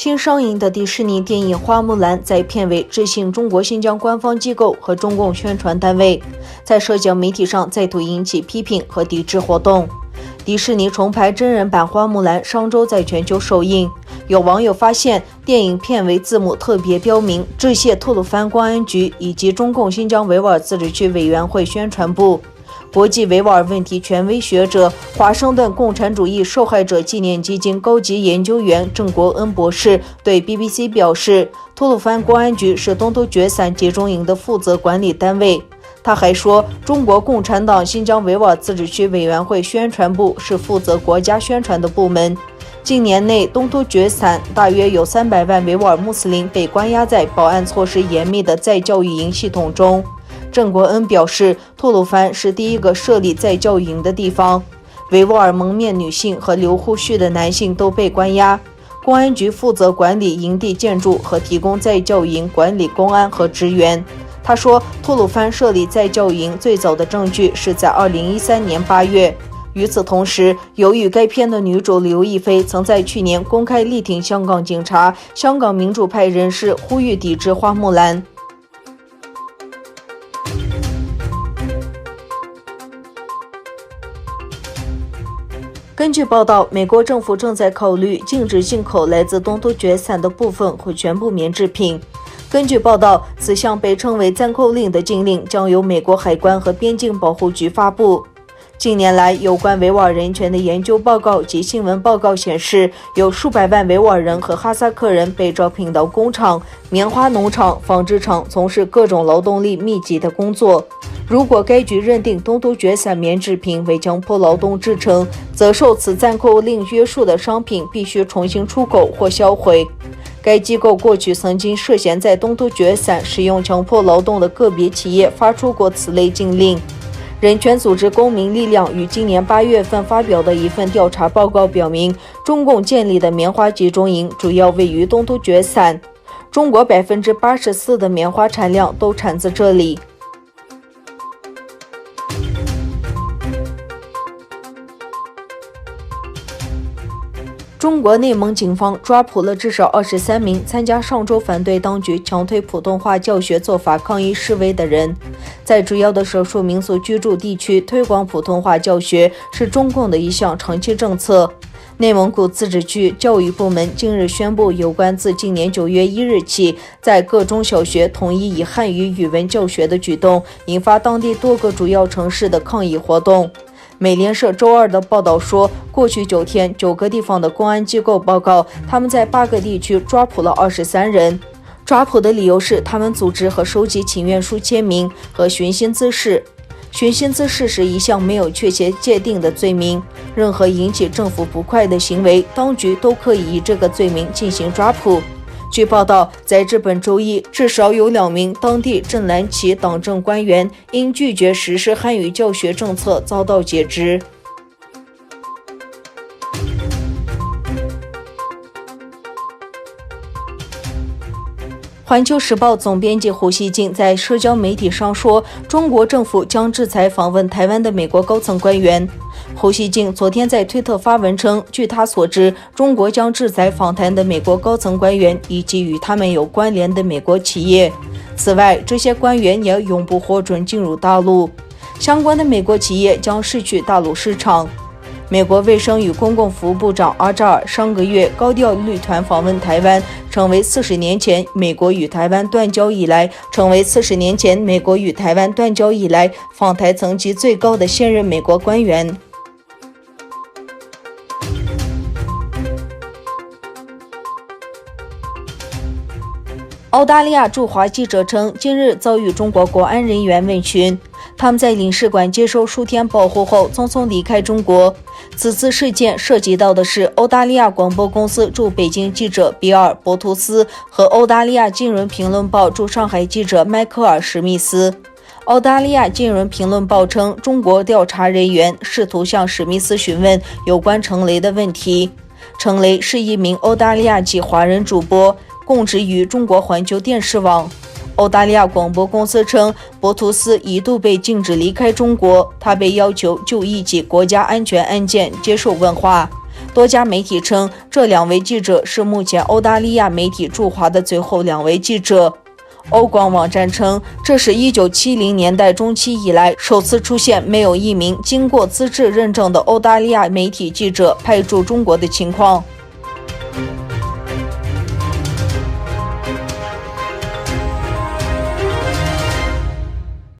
新上映的迪士尼电影《花木兰》在片尾致信中国新疆官方机构和中共宣传单位，在社交媒体上再度引起批评和抵制活动。迪士尼重拍真人版《花木兰》上周在全球首映，有网友发现电影片尾字幕特别标明致谢吐鲁番公安局以及中共新疆维吾尔自治区委员会宣传部。国际维吾尔问题权威学者、华盛顿共产主义受害者纪念基金高级研究员郑国恩博士对 BBC 表示，吐鲁番公安局是东突厥散集中营的负责管理单位。他还说，中国共产党新疆维吾尔自治区委员会宣传部是负责国家宣传的部门。近年内，东突厥散大约有300万维吾尔穆斯林被关押在保安措施严密的再教育营系统中。郑国恩表示，吐鲁番是第一个设立再教育营的地方，维吾尔蒙面女性和留胡须的男性都被关押。公安局负责管理营地建筑和提供再教育营管理公安和职员。他说，吐鲁番设立再教育营最早的证据是在2013年8月。与此同时，由于该片的女主刘亦菲曾在去年公开力挺香港警察，香港民主派人士呼吁抵制花木兰。根据报道，美国政府正在考虑禁止进口来自东突厥散的部分或全部棉制品。根据报道，此项被称为暂扣令的禁令将由美国海关和边境保护局发布。近年来，有关维吾尔人权的研究报告及新闻报告显示，有数百万维吾尔人和哈萨克人被招聘到工厂、棉花农场、纺织厂，从事各种劳动力密集的工作。如果该局认定东突厥散棉制品为强迫劳动制成，则受此暂扣令约束的商品必须重新出口或销毁。该机构过去曾经涉嫌在东突厥散使用强迫劳动的个别企业发出过此类禁令。人权组织公民力量于今年8月份发表的一份调查报告表明，中共建立的棉花集中营主要位于东突厥散，中国84%的棉花产量都产自这里。中国内蒙警方抓捕了至少23名参加上周反对当局强推普通话教学做法抗议示威的人。在主要的少数民族居住地区推广普通话教学是中共的一项长期政策。内蒙古自治区教育部门近日宣布，有关自今年9月1日起在各中小学统一以汉语语文教学的举动，引发当地多个主要城市的抗议活动。美联社周二的报道说，过去9天9个地方的公安机构报告，他们在8个地区抓捕了23人。抓捕的理由是他们组织和收集请愿书签名和寻衅滋事。寻衅滋事是一项没有确切界定的罪名，任何引起政府不快的行为，当局都可以以这个罪名进行抓捕。据报道，在日本周一，至少有2名当地正蓝旗党政官员因拒绝实施汉语教学政策遭到解职。环球时报总编辑胡锡进在社交媒体上说，中国政府将制裁访问台湾的美国高层官员。胡锡进昨天在推特发文称，据他所知，中国将制裁访谈的美国高层官员以及与他们有关联的美国企业。此外，这些官员也永不获准进入大陆，相关的美国企业将失去大陆市场。美国卫生与公共服务部长阿扎尔上个月高调率团访问台湾，成为40年前美国与台湾断交以来访台层级最高的现任美国官员。澳大利亚驻华记者称，近日遭遇中国国安人员问询，他们在领事馆接受数天保护后匆匆离开中国。此次事件涉及到的是澳大利亚广播公司驻北京记者比尔·博图斯和澳大利亚金融评论报驻上海记者迈克尔·史密斯。澳大利亚金融评论报称，中国调查人员试图向史密斯询问有关程雷的问题。程雷是一名澳大利亚籍华人主播，供职于中国环球电视网。澳大利亚广播公司称，博图斯一度被禁止离开中国，他被要求就一起国家安全案件接受问话。多家媒体称，这2位记者是目前澳大利亚媒体驻华的最后2位记者。欧广网站称，这是1970年代中期以来首次出现没有一名经过资质认证的澳大利亚媒体记者派驻中国的情况。